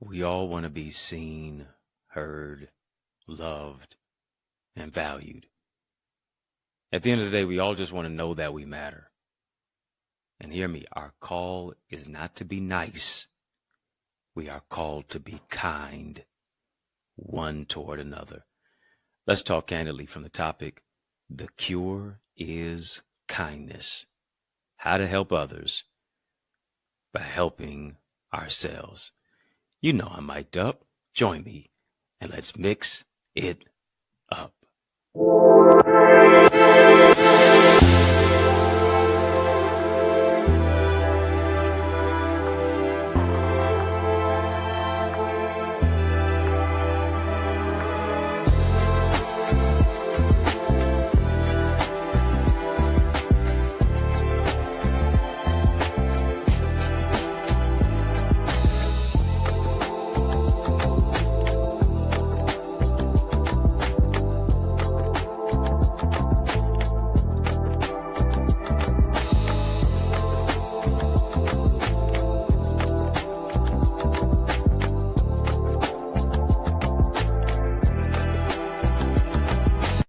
We all want to be seen, heard, loved, and valued. At the end of the day, we all just want to know that we matter. And hear me, our call is not to be nice. We are called to be kind, one toward another. Let's talk candidly from the topic, the cure is kindness. How to help others by helping ourselves. You know I'm mic'd up. Join me and let's mix it up.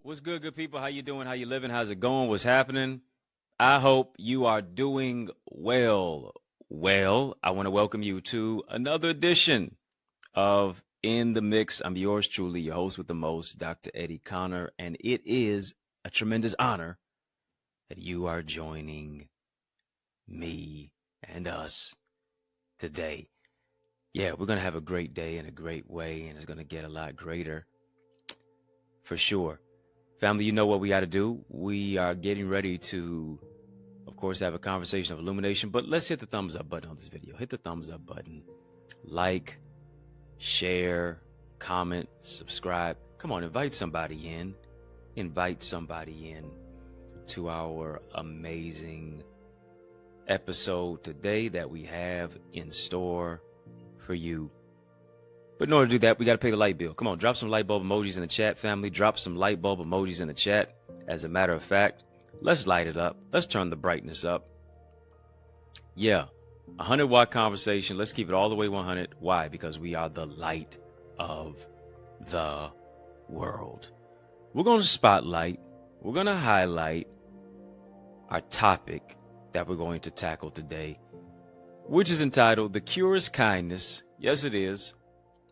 What's good people? How you doing? How you living? How's it going? What's happening? I hope you are doing well. Well, I want to welcome you to another edition of In the Mix. I'm yours truly, your host with the most, Dr. Eddie Connor, and it is a tremendous honor that you are joining me and us today. Yeah, we're going to have a great day in a great way, and it's going to get a lot greater for sure. Family, you know what we got to do. We are getting ready to, of course, have a conversation of illumination, but let's hit the thumbs up button on this video. Hit the thumbs up button. Like, share, comment, subscribe. Come on, invite somebody in. Invite somebody in to our amazing episode today that we have in store for you. But in order to do that, we got to pay the light bill. Come on, drop some light bulb emojis in the chat, family. Drop some light bulb emojis in the chat. As a matter of fact, let's light it up. Let's turn the brightness up. Yeah, 100-watt conversation. Let's keep it all the way 100. Why? Because we are the light of the world. We're going to spotlight. We're going to highlight our topic that we're going to tackle today, which is entitled, The Cure is Kindness. Yes, it is.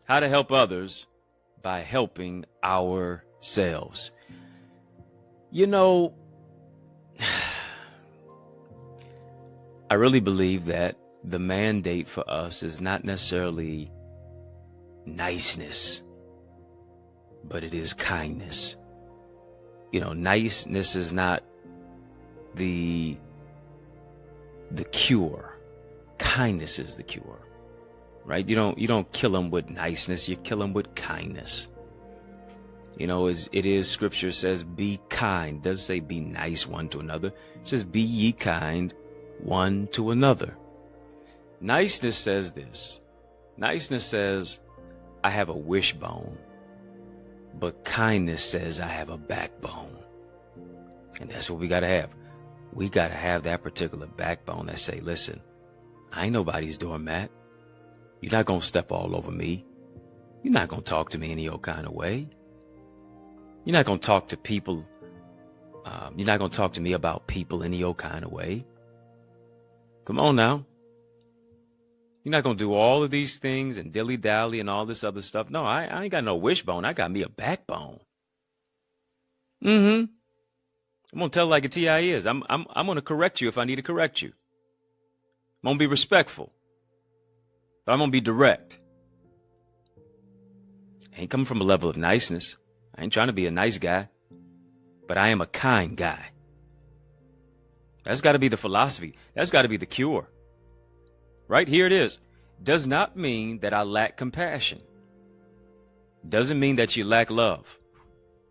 How to help others by helping ourselves. You know, I really believe that the mandate for us is not necessarily niceness, but it is kindness. You know, niceness is not the cure. Kindness is the cure. Right? You don't kill them with niceness. You kill them with kindness. You know, it is scripture says, be kind. It doesn't say be nice one to another. It says, be ye kind one to another. Niceness says this. Niceness says, I have a wishbone. But kindness says, I have a backbone. And that's what we got to have. We got to have that particular backbone that say, listen, I ain't nobody's doormat. You're not going to step all over me. You're not going to talk to me any old kind of way. You're not going to talk to people. You're not going to talk to me about people any old kind of way. Come on now. You're not going to do all of these things and dilly-dally and all this other stuff. No, I ain't got no wishbone. I got me a backbone. I'm going to tell it like a TI is. I'm going to correct you if I need to correct you. I'm going to be respectful. But I'm going to be direct. I ain't coming from a level of niceness. I ain't trying to be a nice guy. But I am a kind guy. That's got to be the philosophy. That's got to be the cure. Right? Here it is. Does not mean that I lack compassion. Doesn't mean that you lack love.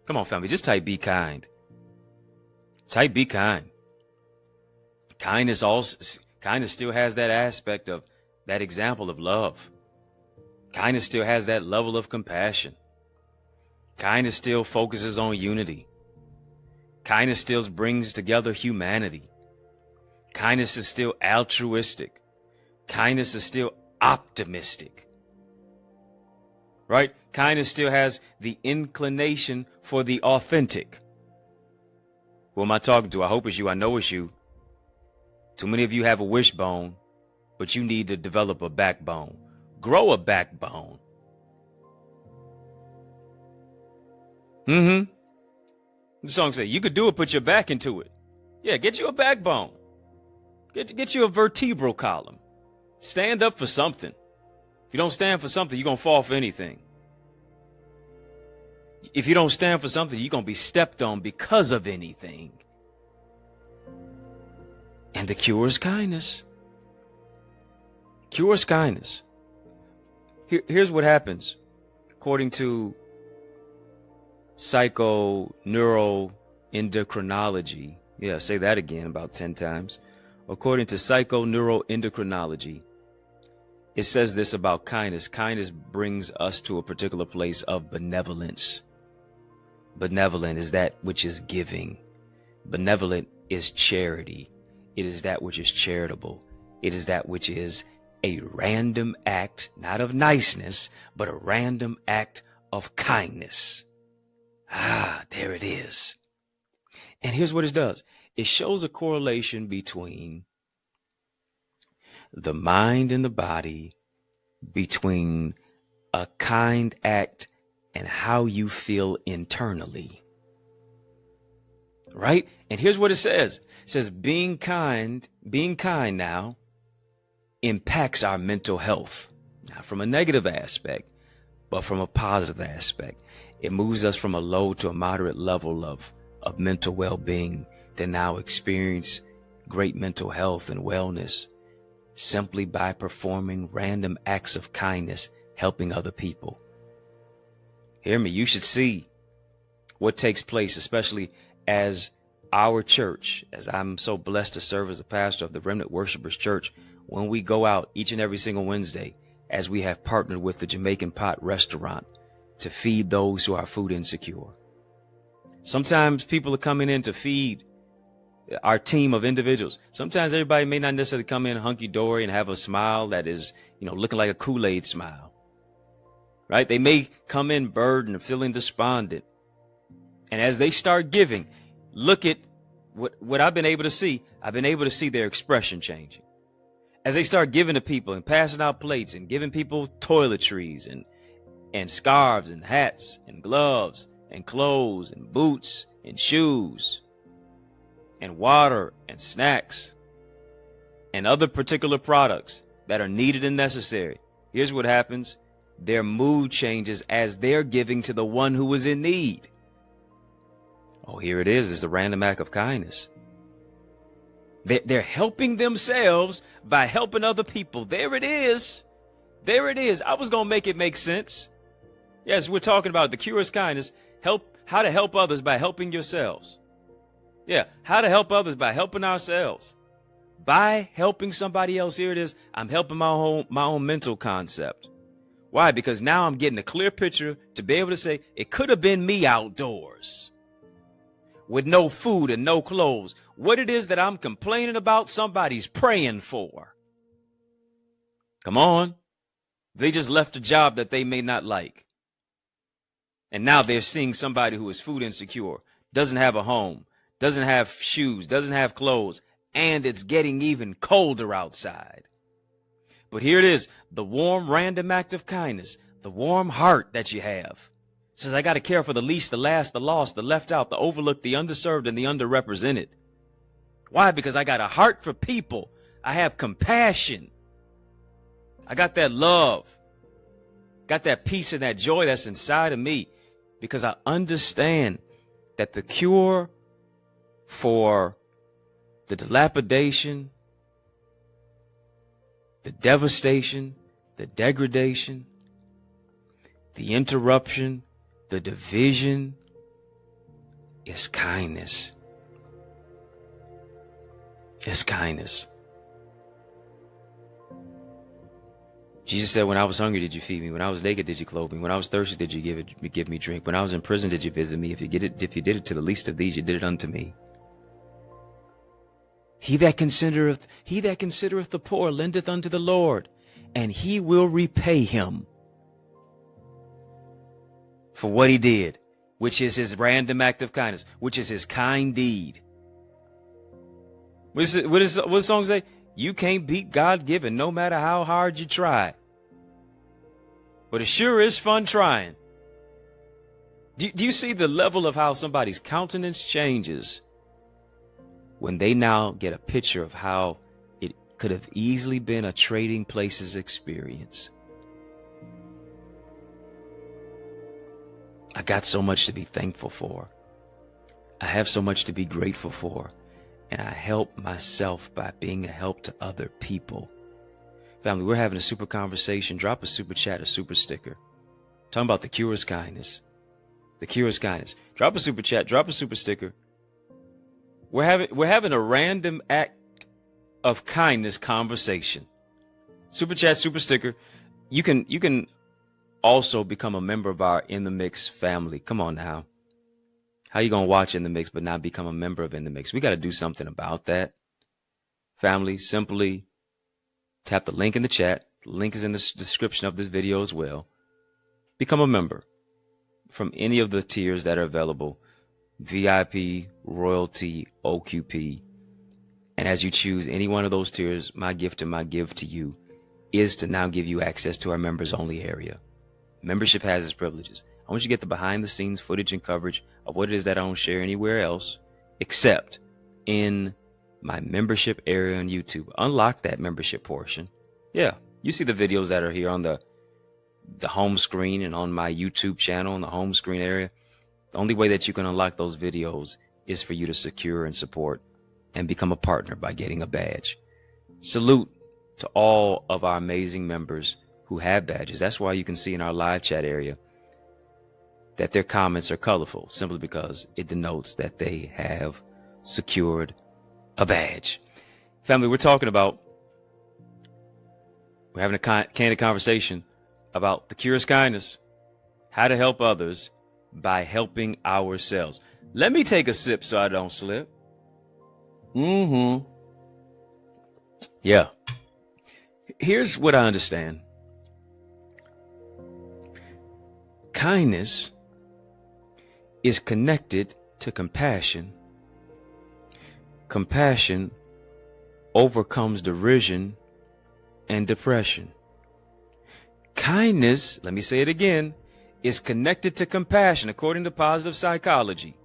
Come on, family. Just type be kind. Type be kind. Kindness still has that aspect of that example of love. Kindness still has that level of compassion. Kindness still focuses on unity. Kindness still brings together humanity. Kindness is still altruistic. Kindness is still optimistic. right? Kindness still has the inclination for the authentic. Who am I talking to? I hope it's you. I know it's you. Too many of you have a wishbone, but you need to develop a backbone. Grow a backbone. The song says, you could do it, put your back into it. Yeah, get you a backbone. Get you a vertebral column. Stand up for something. If you don't stand for something, you're going to fall for anything. If you don't stand for something, you're going to be stepped on because of anything. And the cure is kindness. Cure is kindness. Here's what happens. According to psychoneuroendocrinology. Yeah, say that again about 10 times. According to psychoneuroendocrinology, it says this about kindness. Kindness brings us to a particular place of benevolence. Benevolent is that which is giving. Benevolent is charity. It is that which is charitable. It is that which is a random act, not of niceness, but a random act of kindness. Ah, there it is. And here's what it does. It shows a correlation between the mind and the body, between a kind act and how you feel internally. Right? And here's what it says. It says being kind now impacts our mental health. Not from a negative aspect, but from a positive aspect. It moves us from a low to a moderate level of mental well-being to now experience great mental health and wellness simply by performing random acts of kindness, helping other people. Hear me, you should see what takes place, especially as our church, as I'm so blessed to serve as a pastor of the Remnant Worshipers Church, when we go out each and every single Wednesday, as we have partnered with the Jamaican Pot Restaurant to feed those who are food insecure. Sometimes people are coming in to feed our team of individuals. Sometimes everybody may not necessarily come in hunky-dory and have a smile that is, looking like a Kool-Aid smile. Right? They may come in burdened, feeling despondent. And as they start giving, look at what I've been able to see. I've been able to see their expression changing. As they start giving to people and passing out plates and giving people toiletries and scarves and hats and gloves and clothes and boots and shoes and water and snacks and other particular products that are needed and necessary. Here's what happens. Their mood changes as they're giving to the one who is in need. Oh, here it is. It's a random act of kindness. They're helping themselves by helping other people. There it is. There it is. I was going to make it make sense. Yes, we're talking about the cure is kindness. How to help others by helping yourselves. Yeah, how to help others by helping ourselves. By helping somebody else, here it is. I'm helping my own mental concept. Why? Because now I'm getting a clear picture to be able to say, it could have been me outdoors with no food and no clothes. What it is that I'm complaining about, somebody's praying for. Come on. They just left a job that they may not like. And now they're seeing somebody who is food insecure, doesn't have a home, doesn't have shoes, doesn't have clothes, and it's getting even colder outside. But here it is, the warm, random act of kindness, the warm heart that you have. It says, I got to care for the least, the last, the lost, the left out, the overlooked, the underserved, and the underrepresented. Why? Because I got a heart for people. I have compassion. I got that love. Got that peace and that joy that's inside of me. Because I understand that the cure for the dilapidation, the devastation, the degradation, the interruption, the division is kindness. It's kindness. Jesus said, when I was hungry, did you feed me? When I was naked, did you clothe me? When I was thirsty, did you give me drink? When I was in prison, did you visit me? If you did it to the least of these, you did it unto me. He that considereth the poor lendeth unto the Lord, and he will repay him. for what he did, which is his random act of kindness, which is his kind deed. What does the song say? You can't beat God given, no matter how hard you try. But it sure is fun trying. Do you see the level of how somebody's countenance changes when they now get a picture of how it could have easily been a Trading Places experience? I got so much to be thankful for. I have so much to be grateful for. And I help myself by being a help to other people. Family, we're having a super conversation. Drop a super chat, a super sticker. Talking about the cure is kindness. The cure is kindness. Drop a super chat, drop a super sticker. We're having a random act of kindness conversation. Super chat, super sticker. You can also become a member of our In the Mix family. Come on now. How you going to watch In the Mix but not become a member of In the Mix? We got to do something about that. Family, simply tap the link in the chat. The link is in the description of this video as well. Become a member from any of the tiers that are available. VIP, Royalty, OQP. And as you choose any one of those tiers, my gift and my give to you is to now give you access to our members only area. Membership has its privileges. I want you to get the behind the scenes footage and coverage of what it is that I don't share anywhere else except in my membership area on YouTube. Unlock that membership portion. Yeah, you see the videos that are here on the home screen and on my YouTube channel in the home screen area. The only way that you can unlock those videos is for you to secure and support and become a partner by getting a badge. Salute to all of our amazing members who have badges. That's why you can see in our live chat area that their comments are colorful, simply because it denotes that they have secured a badge. Family, we're having a candid conversation about the cure is kindness, how to help others by helping ourselves. Let me take a sip so I don't slip. Yeah. Here's what I understand. Kindness is connected to compassion. Compassion overcomes derision and depression. Kindness, let me say it again, is connected to compassion according to positive psychology,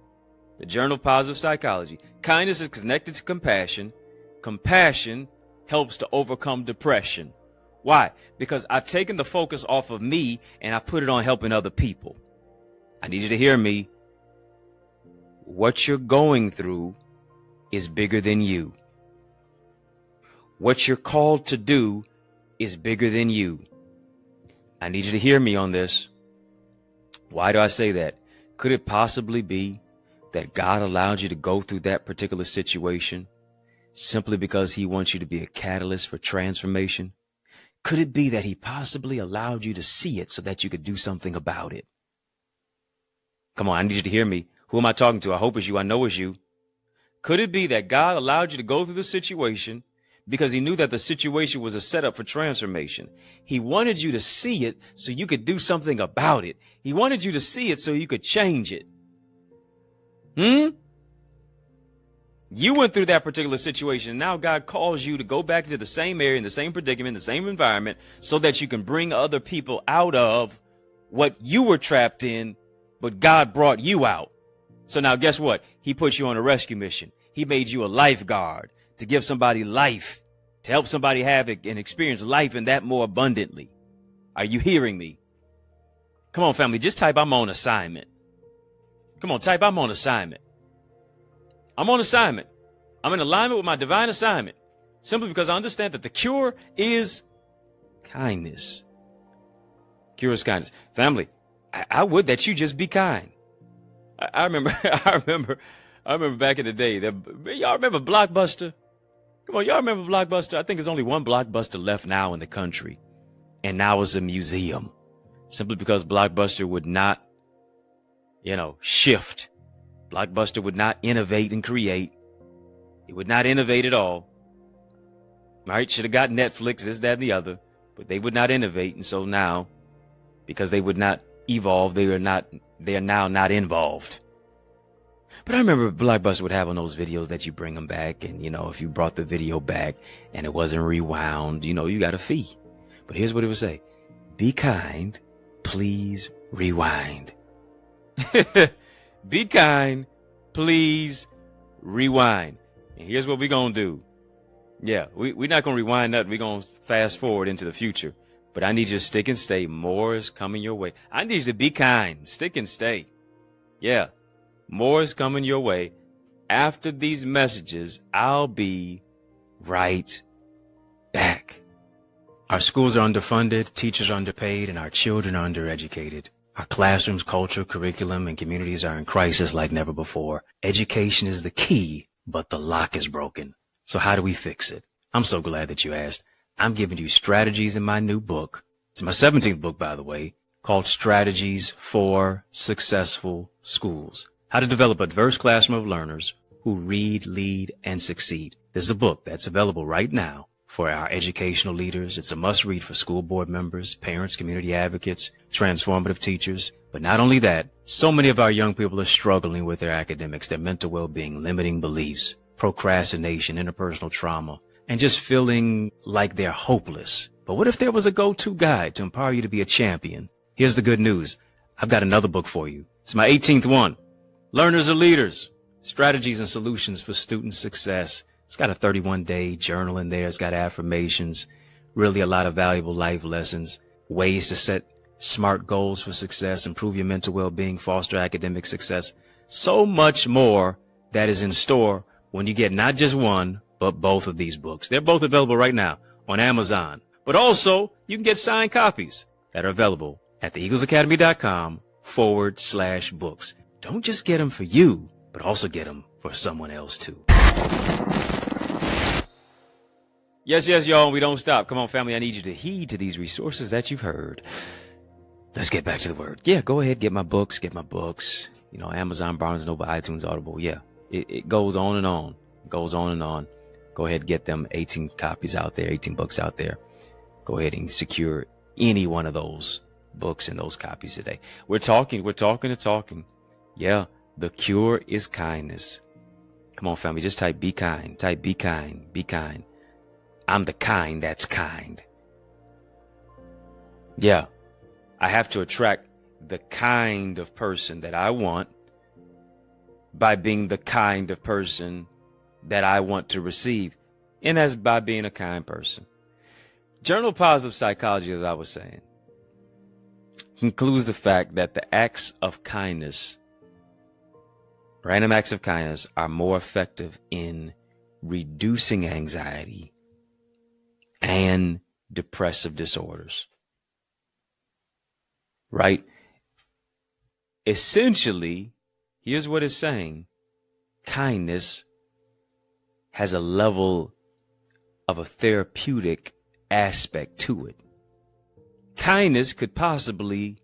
the journal of positive psychology. Kindness is connected to compassion. Compassion helps to overcome depression. Why? Because I've taken the focus off of me and I put it on helping other people. I need you to hear me. What you're going through is bigger than you. What you're called to do is bigger than you. I need you to hear me on this. Why do I say that? Could it possibly be that God allowed you to go through that particular situation simply because he wants you to be a catalyst for transformation? Could it be that he possibly allowed you to see it so that you could do something about it? Come on, I need you to hear me. Who am I talking to? I hope it's you. I know it's you. Could it be that God allowed you to go through the situation because he knew that the situation was a setup for transformation? He wanted you to see it so you could do something about it. He wanted you to see it so you could change it. You went through that particular situation, and now God calls you to go back into the same area, in the same predicament, the same environment, so that you can bring other people out of what you were trapped in, but God brought you out. So now guess what? He put you on a rescue mission. He made you a lifeguard to give somebody life, to help somebody have and experience life and that more abundantly. Are you hearing me? Come on, family, just type I'm on assignment. Come on, type I'm on assignment. I'm on assignment. I'm in alignment with my divine assignment, simply because I understand that the cure is kindness. Cure is kindness. Family, I would that you just be kind. I remember back in the day that y'all remember Blockbuster? Come on, y'all remember Blockbuster? I think there's only one Blockbuster left now in the country, and now it's a museum, simply because Blockbuster would not, shift. Blockbuster would not innovate and create. It would not innovate at all. Right? Should have got Netflix, this, that, and the other, but they would not innovate. And so now, because they would not evolved. They are now not involved. But I remember Blockbuster would have on those videos that you bring them back, and if you brought the video back and it wasn't rewound, you got a fee. But here's what it would say: be kind, please rewind. Be kind, please rewind. And here's what we're gonna do. Yeah, we're not gonna rewind nothing. We're gonna fast forward into the future. But I need you to stick and stay. More is coming your way. I need you to be kind. Stick and stay. Yeah. More is coming your way. After these messages, I'll be right back. Our schools are underfunded, teachers are underpaid, and our children are undereducated. Our classrooms, culture, curriculum, and communities are in crisis like never before. Education is the key, but the lock is broken. So how do we fix it? I'm so glad that you asked. I'm giving you strategies in my new book. It's my 17th book, by the way, called Strategies for Successful Schools. How to develop a diverse classroom of learners who read, lead, and succeed. This is a book that's available right now for our educational leaders. It's a must-read for school board members, parents, community advocates, transformative teachers. But not only that, so many of our young people are struggling with their academics, their mental well-being, limiting beliefs, procrastination, interpersonal trauma, and just feeling like they're hopeless. But what if there was a go-to guide to empower you to be a champion? Here's the good news. I've got another book for you. It's my 18th one. Learners are Leaders, Strategies and Solutions for Student Success. It's got a 31-day journal in there. It's got affirmations, really a lot of valuable life lessons, ways to set smart goals for success, improve your mental well-being, foster academic success. So much more that is in store when you get not just one, but both of these books. They're both available right now on Amazon. But also, you can get signed copies that are available at theeaglesacademy.com/books. Don't just get them for you, but also get them for someone else too. Yes, y'all, we don't stop. Come on, family, I need you to heed to these resources that you've heard. Let's get back to the word. Yeah, go ahead, get my books. Amazon, Barnes & Noble, iTunes, Audible. Yeah, it goes on and on. It goes on and on. Go ahead, get them 18 copies out there, 18 books out there. Go ahead and secure any one of those books and those copies today. We're talking. Yeah, the cure is kindness. Come on, family, just type be kind. Type be kind, be kind. I'm the kind that's kind. Yeah, I have to attract the kind of person that I want by being the kind of person that I want to receive. And that's by being a kind person. Journal of Positive Psychology, as I was saying, concludes the fact that the acts of kindness, random acts of kindness, are more effective in reducing anxiety and depressive disorders. Right? Essentially, here's what it's saying. Kindness has a level of a therapeutic aspect to it. Kindness could possibly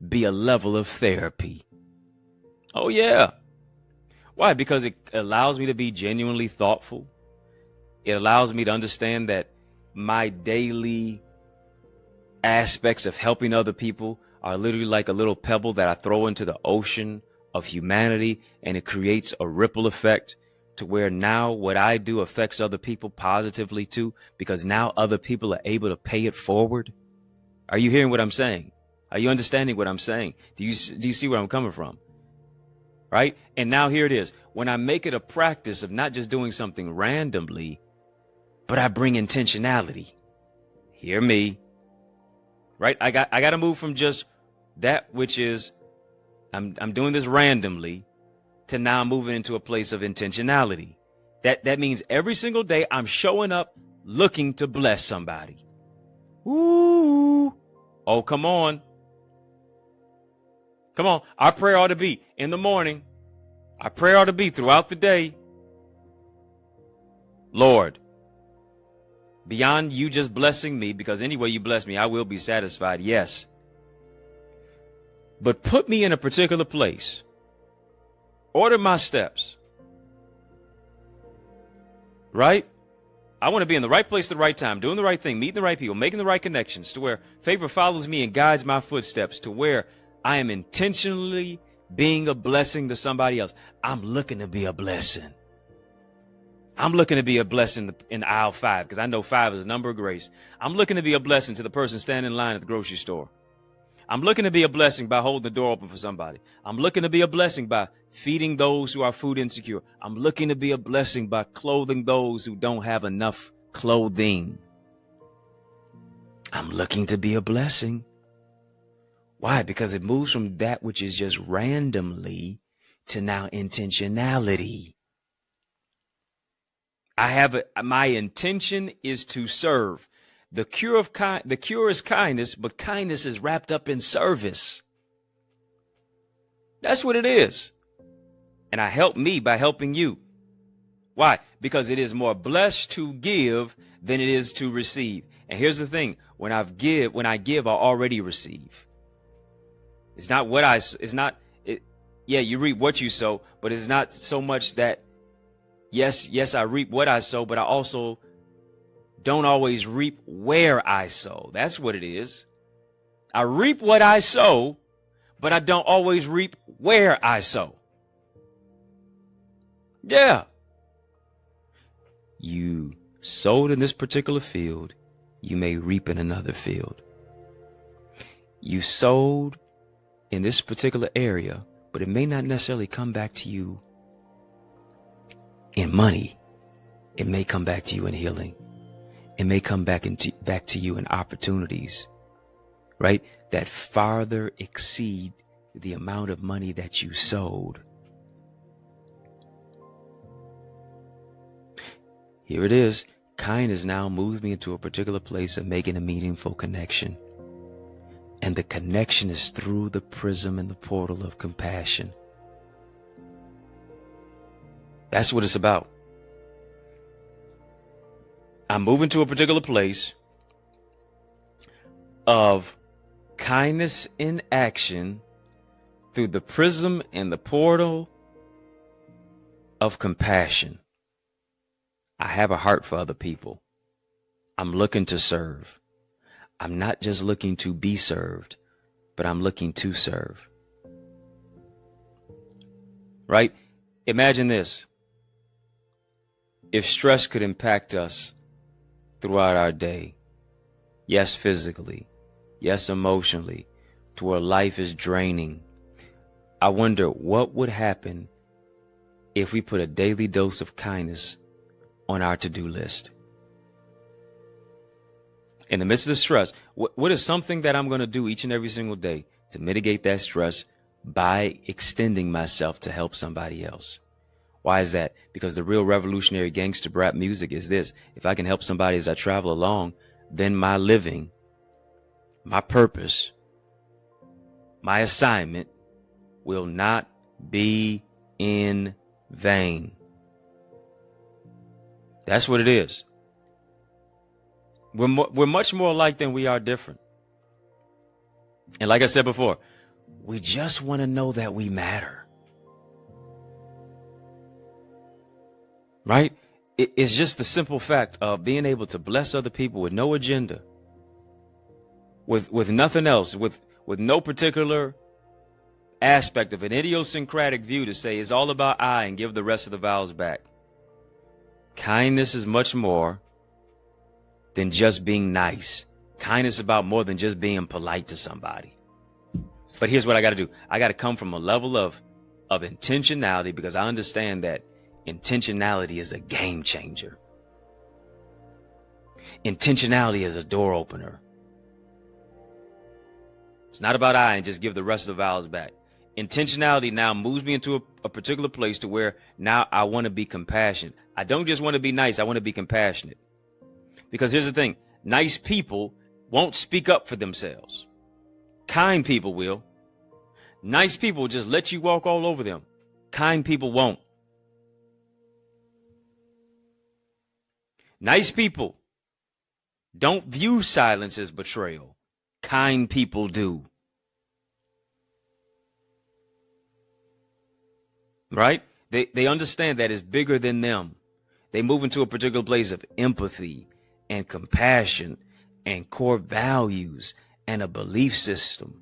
be a level of therapy. Oh, yeah. Why? Because it allows me to be genuinely thoughtful. It allows me to understand that my daily aspects of helping other people are literally like a little pebble that I throw into the ocean of humanity, and it creates a ripple effect to where now what I do affects other people positively too, because now other people are able to pay it forward. Are you hearing what I'm saying? Are you understanding what I'm saying? Do you see where I'm coming from? Right? And now here it is. When I make it a practice of not just doing something randomly, but I bring intentionality. Hear me. Right? I got to move from just that which is I'm doing this randomly to now moving into a place of intentionality. That means every single day I'm showing up looking to bless somebody. Ooh. Oh, come on. Come on. Our prayer ought to be in the morning. Our prayer ought to be throughout the day. Lord, beyond you just blessing me, because anyway you bless me, I will be satisfied. Yes. But put me in a particular place. Order my steps. Right? I want to be in the right place at the right time, doing the right thing, meeting the right people, making the right connections, to where favor follows me and guides my footsteps, to where I am intentionally being a blessing to somebody else. I'm looking to be a blessing. I'm looking to be a blessing in aisle 5 because I know 5 is a number of grace. I'm looking to be a blessing to the person standing in line at the grocery store. I'm looking to be a blessing by holding the door open for somebody. I'm looking to be a blessing by feeding those who are food insecure. I'm looking to be a blessing by clothing those who don't have enough clothing. I'm looking to be a blessing. Why? Because it moves from that which is just randomly to now intentionality. My intention is to serve. The cure is kindness, but kindness is wrapped up in service. That's what it is. And I help me by helping you. Why? Because it is more blessed to give than it is to receive. And here's the thing: when I give, I already receive. It's not what yeah, you reap what you sow, but it's not so much that yes, I reap what I sow, but I also don't always reap where I sow. That's what it is. I reap what I sow, but I don't always reap where I sow. Yeah. You sowed in this particular field, you may reap in another field. You sowed in this particular area, but it may not necessarily come back to you in money. It may come back to you in healing. It may come back to you in opportunities, right? That farther exceed the amount of money that you sowed. Here it is. Kindness now moves me into a particular place of making a meaningful connection. And the connection is through the prism and the portal of compassion. That's what it's about. I'm moving to a particular place of kindness in action through the prism and the portal of compassion. I have a heart for other people. I'm looking to serve. I'm not just looking to be served, but I'm looking to serve. Right? Imagine this. If stress could impact us throughout our day, yes, physically, yes, emotionally, to where life is draining, I wonder what would happen if we put a daily dose of kindness on our to-do list. In the midst of the stress, what is something that I'm going to do each and every single day to mitigate that stress by extending myself to help somebody else? Why is that? Because the real revolutionary gangster rap music is this: if I can help somebody as I travel along, then my living, my purpose, my assignment will not be in vain. That's what it is. We're much more alike than we are different. And like I said before, we just want to know that we matter. Right? It's just the simple fact of being able to bless other people with no agenda, with nothing else, with no particular aspect of an idiosyncratic view to say it's all about I and give the rest of the vowels back. Kindness is much more than just being nice. Kindness is about more than just being polite to somebody. But here's what I got to do. I got to come from a level of intentionality, because I understand that intentionality is a game changer. Intentionality is a door opener. It's not about I and just give the rest of the vowels back. Intentionality now moves me into a particular place to where now I want to be compassionate. I don't just want to be nice. I want to be compassionate. Because here's the thing. Nice people won't speak up for themselves. Kind people will. Nice people will just let you walk all over them. Kind people won't. Nice people don't view silence as betrayal. Kind people do. Right? They understand that it's bigger than them. They move into a particular place of empathy and compassion and core values and a belief system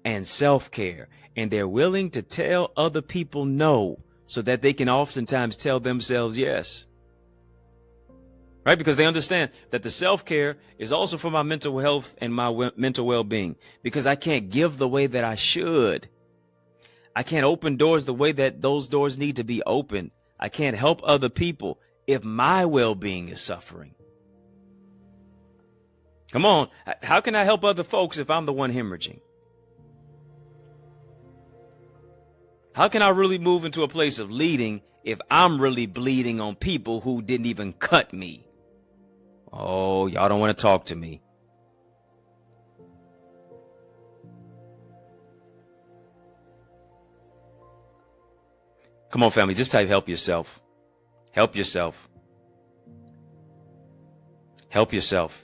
and self-care, and they're willing to tell other people no so that they can oftentimes tell themselves yes. Right? Because they understand that the self-care is also for my mental health and my mental well-being, because I can't give the way that I should. I can't open doors the way that those doors need to be opened. I can't help other people if my well-being is suffering. Come on. How can I help other folks if I'm the one hemorrhaging? How can I really move into a place of leading if I'm really bleeding on people who didn't even cut me? Oh, y'all don't want to talk to me. Come on, family, just type help yourself. Help yourself. Help yourself.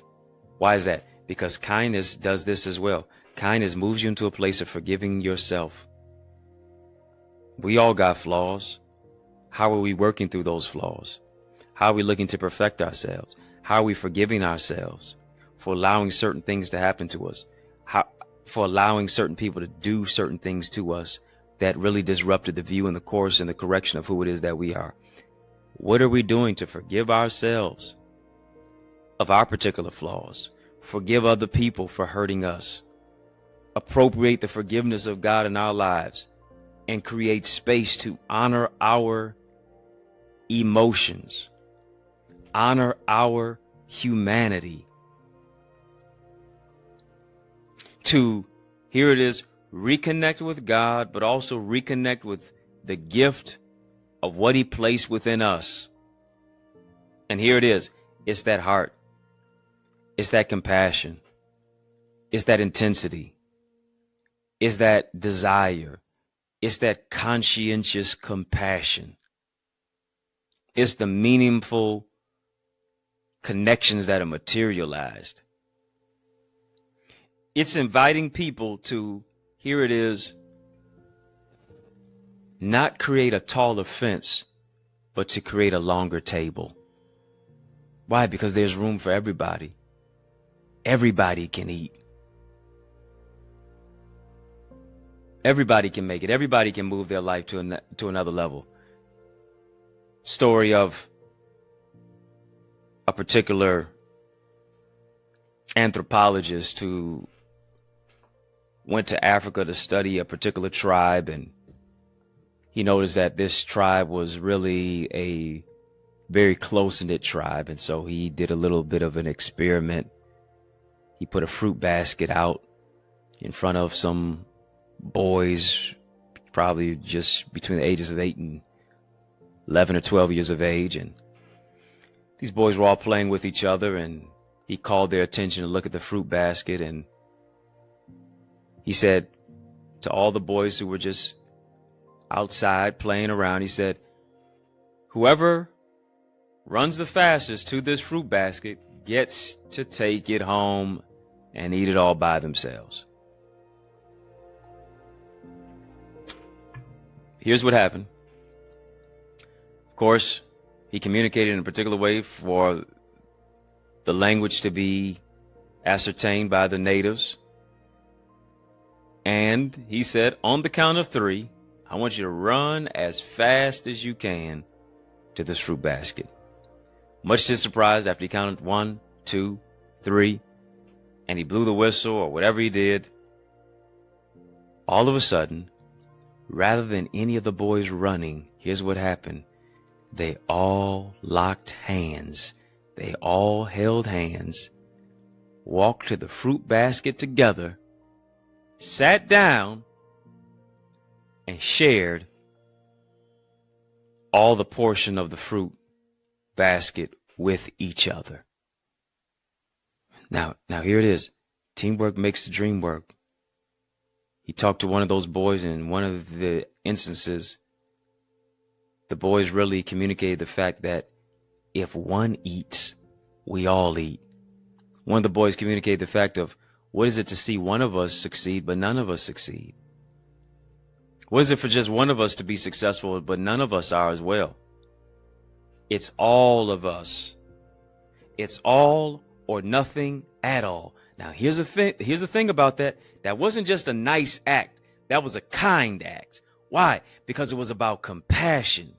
Why is that? Because kindness does this as well. Kindness moves you into a place of forgiving yourself. We all got flaws. How are we working through those flaws? How are we looking to perfect ourselves? How are we forgiving ourselves for allowing certain things to happen to us? For allowing certain people to do certain things to us that really disrupted the view and the course and the correction of who it is that we are? What are we doing to forgive ourselves of our particular flaws? Forgive other people for hurting us. Appropriate the forgiveness of God in our lives and create space to honor our emotions, honor our humanity, to, here it is, reconnect with God, but also reconnect with the gift of what he placed within us. And here it is. It's that heart. It's that compassion. It's that intensity. It's that desire. It's that conscientious compassion. It's the meaningful connections that are materialized. It's inviting people to, here it is, not create a taller fence, but to create a longer table. Why? Because there's room for everybody. Everybody can eat. Everybody can make it. Everybody can move their life to another level. Story of a particular anthropologist who went to Africa to study a particular tribe, and he noticed that this tribe was really a very close-knit tribe, and so he did a little bit of an experiment. He put a fruit basket out in front of some boys, probably just between the ages of 8 and 11 or 12 years of age, and these boys were all playing with each other, and he called their attention to look at the fruit basket, and he said to all the boys who were just outside playing around, he said, whoever runs the fastest to this fruit basket gets to take it home and eat it all by themselves. Here's what happened. Of course, he communicated in a particular way for the language to be ascertained by the natives. And he said, on the count of 3, I want you to run as fast as you can to this fruit basket. Much to his surprise, after he counted 1, 2, 3, and he blew the whistle or whatever he did, all of a sudden, rather than any of the boys running, here's what happened. They all locked hands. They all held hands, walked to the fruit basket together, sat down, and shared all the portion of the fruit basket with each other. Now here it is. Teamwork makes the dream work. He talked to one of those boys, and in one of the instances, the boys really communicated the fact that if one eats, we all eat. One of the boys communicated the fact of, what is it to see one of us succeed, but none of us succeed? What is it for just one of us to be successful, but none of us are as well? It's all of us. It's all or nothing at all. Now, here's the thing. Here's the thing about that. That wasn't just a nice act. That was a kind act. Why? Because it was about compassion.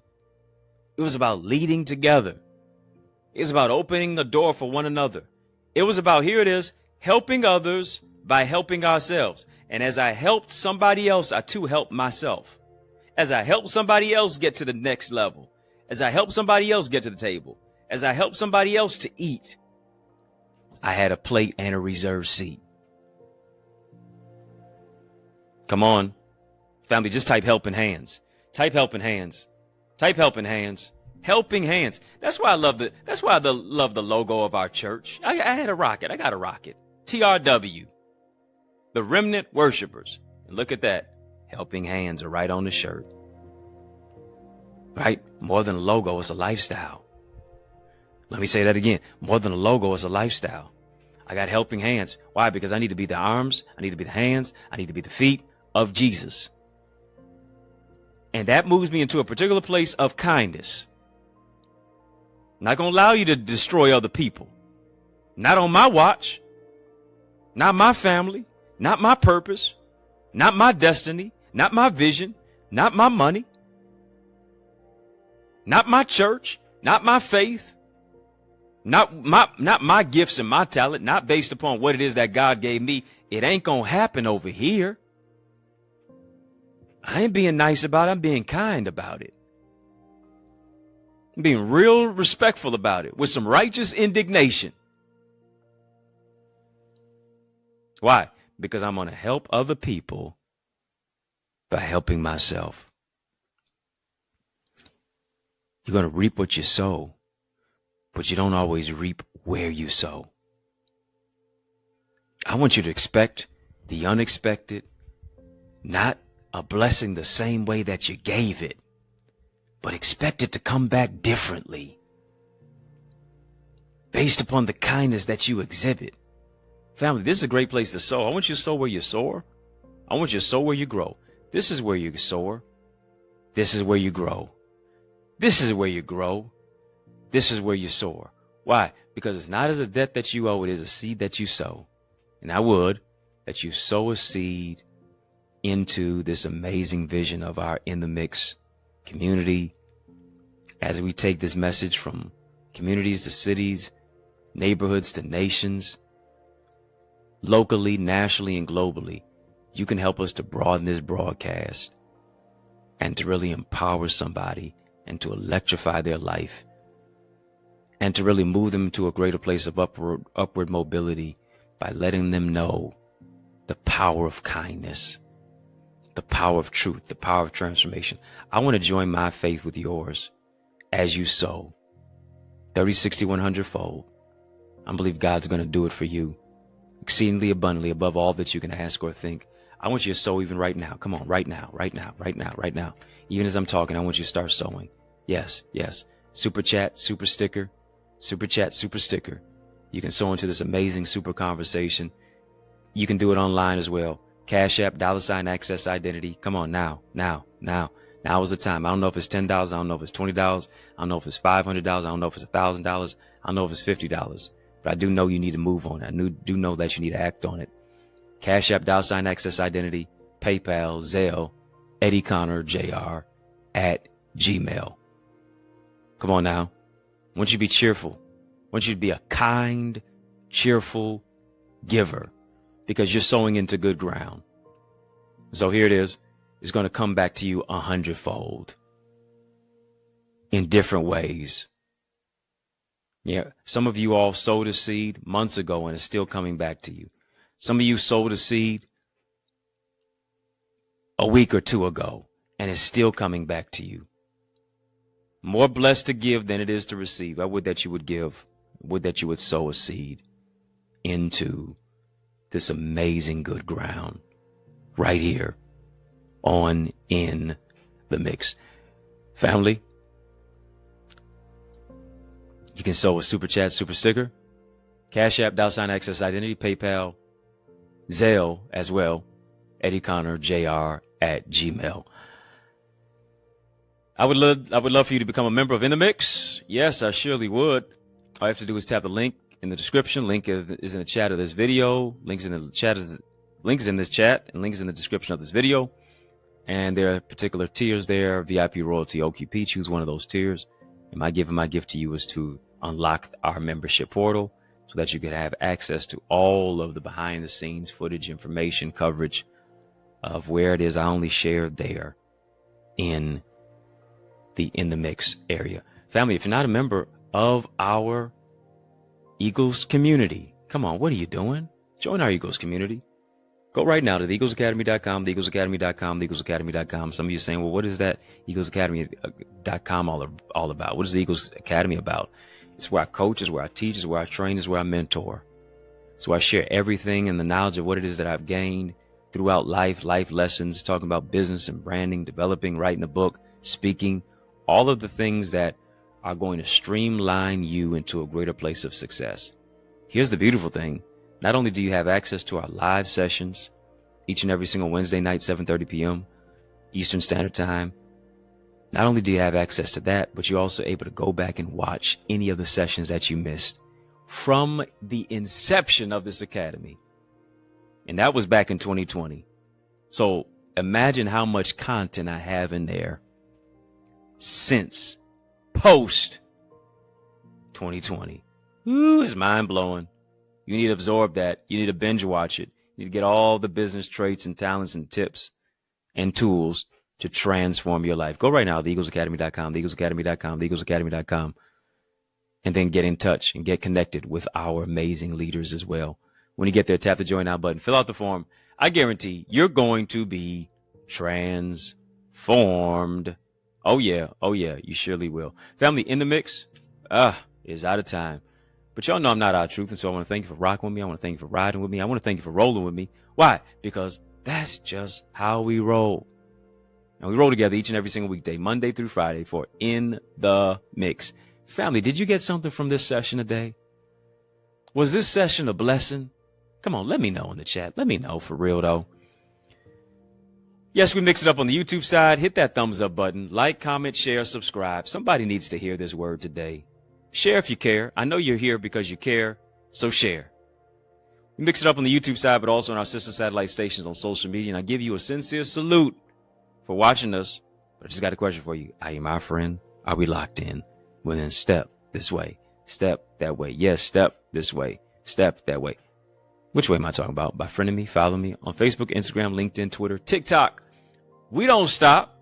It was about leading together. It was about opening the door for one another. It was about, here it is, helping others by helping ourselves. And as I helped somebody else, I too helped myself. As I helped somebody else get to the next level, as I helped somebody else get to the table, as I helped somebody else to eat, I had a plate and a reserved seat. Come on, family, just type helping hands. Type helping hands. Type helping hands. Helping hands. That's why I love the logo of our church. I had a rocket. I got a rocket. TRW. The Remnant Worshipers. And look at that. Helping hands are right on the shirt. Right? More than a logo, it's a lifestyle. Let me say that again. More than a logo, it's a lifestyle. I got helping hands. Why? Because I need to be the arms. I need to be the hands. I need to be the feet of Jesus. And that moves me into a particular place of kindness. Not going to allow you to destroy other people. Not on my watch. Not my family. Not my purpose. Not my destiny. Not my vision. Not my money. Not my church. Not my faith. Not my gifts and my talent. Not based upon what it is that God gave me. It ain't going to happen over here. I ain't being nice about it. I'm being kind about it. I'm being real respectful about it with some righteous indignation. Why? Because I'm going to help other people by helping myself. You're going to reap what you sow, but you don't always reap where you sow. I want you to expect the unexpected, not a blessing the same way that you gave it, but expect it to come back differently based upon the kindness that you exhibit. Family, this is a great place to sow. I want you to sow where you soar. I want you to sow where you grow. This is where you soar. This is where you grow. This is where you grow. This is where you soar. Why? Because it's not as a debt that you owe, it is a seed that you sow. And I would that you sow a seed into this amazing vision of our In the Mix community as we take this message from communities to cities, neighborhoods to nations, locally, nationally, and globally. You can help us to broaden this broadcast and to really empower somebody and to electrify their life and to really move them to a greater place of upward mobility by letting them know the power of kindness, the power of truth, the power of transformation. I want to join my faith with yours as you sow 30, 60, 100 fold. I believe God's going to do it for you exceedingly abundantly above all that you can ask or think. I want you to sow even right now. Come on, right now, right now, right now, right now. Even as I'm talking, I want you to start sowing. Yes, yes. Super chat, super sticker, super chat, super sticker. You can sow into this amazing super conversation. You can do it online as well. Cash App, $Access Identity. Come on now, now, now. Now is the time. I don't know if it's $10. I don't know if it's $20. I don't know if it's $500. I don't know if it's $1,000. I don't know if it's $50. But I do know you need to move on it. I do know that you need to act on it. Cash App, $Access Identity, PayPal, Zelle, EddieConnorJr @gmail. Come on now. I want you to be cheerful. I want you to be a kind, cheerful giver because you're sowing into good ground. So here it is. It's going to come back to you 100-fold in different ways. Yeah, some of you all sowed a seed months ago and it's still coming back to you. Some of you sowed a seed a week or two ago and it's still coming back to you. More blessed to give than it is to receive. I would that you would give. I would that you would sow a seed into this amazing good ground right here on In the Mix. Family, you can sow a super chat, super sticker, Cash App, $Access Identity, PayPal, Zelle as well, EddieConnorJr @gmail. I would love for you to become a member of In the Mix. Yes, I surely would. All you have to do is tap the link in the description. Link is in the chat of this video. Links in the chat links in this chat, and links in the description of this video. And there are particular tiers there: VIP, Royalty, OQP. Choose one of those tiers. And my gift to you is to unlock our membership portal so that you can have access to all of the behind the scenes footage, information, coverage of where it is I only share there in the mix area. Family, if you're not a member of our Eagles community, come on, what are you doing? Join our Eagles community. Go right now to theeaglesacademy.com, theeaglesacademy.com, theeaglesacademy.com. Some of you are saying, well, what is that eaglesacademy.com all about? What is the Eagles Academy about? It's where I coach, it's where I teach, it's where I train, it's where I mentor. It's where I share everything and the knowledge of what it is that I've gained throughout life lessons, talking about business and branding, developing, writing a book, speaking, all of the things that are going to streamline you into a greater place of success. Here's the beautiful thing. Not only do you have access to our live sessions each and every single Wednesday night, 7:30 p.m. Eastern Standard Time. Not only do you have access to that, but you're also able to go back and watch any of the sessions that you missed from the inception of this academy. And that was back in 2020. So imagine how much content I have in there since post 2020. Ooh, it's mind blowing. You need to absorb that. You need to binge watch it. You need to get all the business traits and talents and tips and tools to transform your life. Go right now, theeaglesacademy.com, theeaglesacademy.com, theeaglesacademy.com, and then get in touch and get connected with our amazing leaders as well. When you get there, tap the Join Now button, fill out the form. I guarantee you're going to be transformed. Oh yeah, you surely will. Family, in the mix is out of time. But y'all know I'm not out of truth, and so I want to thank you for rocking with me. I want to thank you for riding with me. I want to thank you for rolling with me. Why? Because that's just how we roll. And we roll together each and every single weekday, Monday through Friday, for In the Mix. Family, did you get something from this session today? Was this session a blessing? Come on, let me know in the chat. Let me know, for real, though. Yes, we mix it up on the YouTube side. Hit that thumbs up button. Like, comment, share, subscribe. Somebody needs to hear this word today. Share if you care. I know you're here because you care, so share. We mix it up on the YouTube side, but also on our sister satellite stations on social media. And I give you a sincere salute for watching us. But I just got a question for you. Are you my friend? Are we locked in? Well, then step this way. Step that way. Yes, step this way. Step that way. Which way am I talking about? By friending me, follow me on Facebook, Instagram, LinkedIn, Twitter, TikTok. We don't stop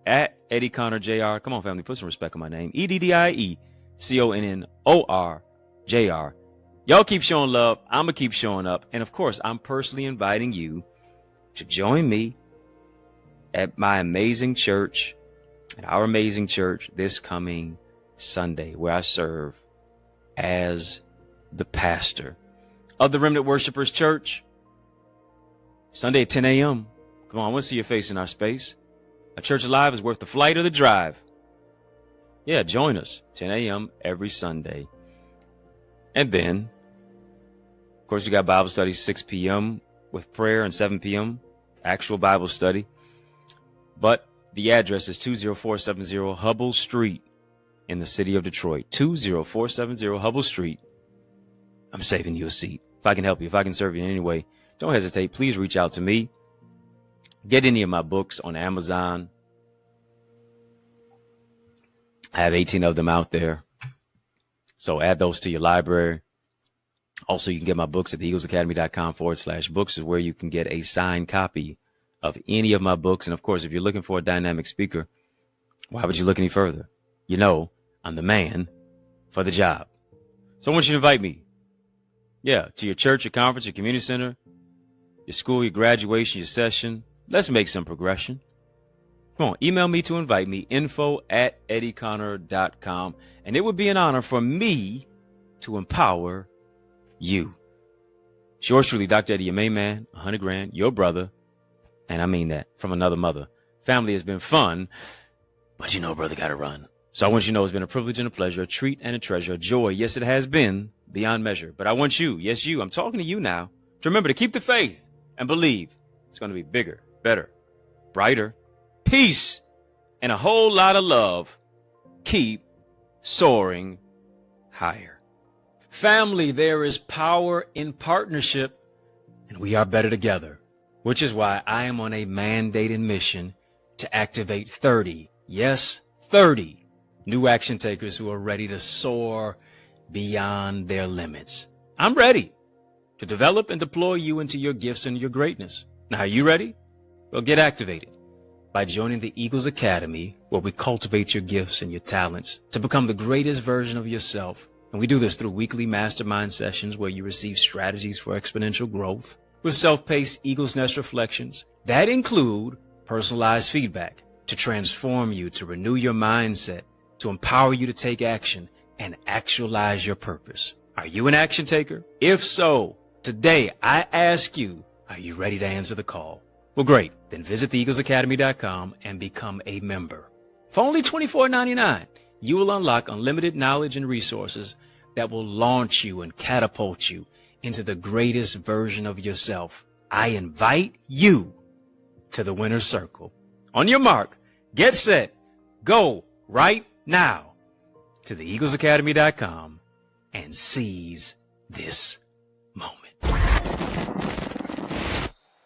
at EddieConnorJr. Come on, family, put some respect on my name. EddieConnorJr. Y'all keep showing love. I'm going to keep showing up. And of course, I'm personally inviting you to join me at my amazing church, at our amazing church this coming Sunday, where I serve as the pastor of the Remnant Worshipers Church. Sunday at 10 a.m. Come on, I want to see your face in our space. A church alive is worth the flight or the drive. Yeah, join us, 10 a.m. every Sunday. And then, of course, you got Bible study 6 p.m. with prayer, and 7 p.m. actual Bible study. But the address is 20470 Hubble Street in the city of Detroit. 20470 Hubble Street. I'm saving you a seat. If I can help you, if I can serve you in any way, don't hesitate. Please reach out to me. Get any of my books on Amazon. I have 18 of them out there. So add those to your library. Also, you can get my books at theeaglesacademy.com/books is where you can get a signed copy of any of my books. And of course, if you're looking for a dynamic speaker, why would you look any further? You know, I'm the man for the job. So I want you to invite me. Yeah, to your church, your conference, your community center, your school, your graduation, your session. Let's make some progression. Come on, email me to invite me, info@eddieconnor.com. And it would be an honor for me to empower you. It's yours truly, Dr. Eddie, your main man, 100 grand, your brother. And I mean that from another mother. Family has been fun, but you know, brother got to run. So I want you to know it's been a privilege and a pleasure, a treat and a treasure, a joy. Yes, it has been beyond measure. But I want you, yes, you, I'm talking to you now, to remember to keep the faith and believe it's going to be bigger, better, brighter, peace, and a whole lot of love. Keep soaring higher. Family, there is power in partnership, and we are better together, which is why I am on a mandated mission to activate 30, yes, 30 new action takers who are ready to soar beyond their limits. I'm ready to develop and deploy you into your gifts and your greatness. Now, are you ready? Well, get activated by joining the Eagles Academy, where we cultivate your gifts and your talents to become the greatest version of yourself. And we do this through weekly mastermind sessions where you receive strategies for exponential growth with self-paced Eagles Nest reflections that include personalized feedback to transform you, to renew your mindset, to empower you to take action and actualize your purpose. Are you an action taker? If so, today I ask you, are you ready to answer the call? Well, great. Then visit theeaglesacademy.com and become a member. For only $24.99, you will unlock unlimited knowledge and resources that will launch you and catapult you into the greatest version of yourself. I invite you to the winner's circle. On your mark, get set, go right now to theeaglesacademy.com and seize this moment.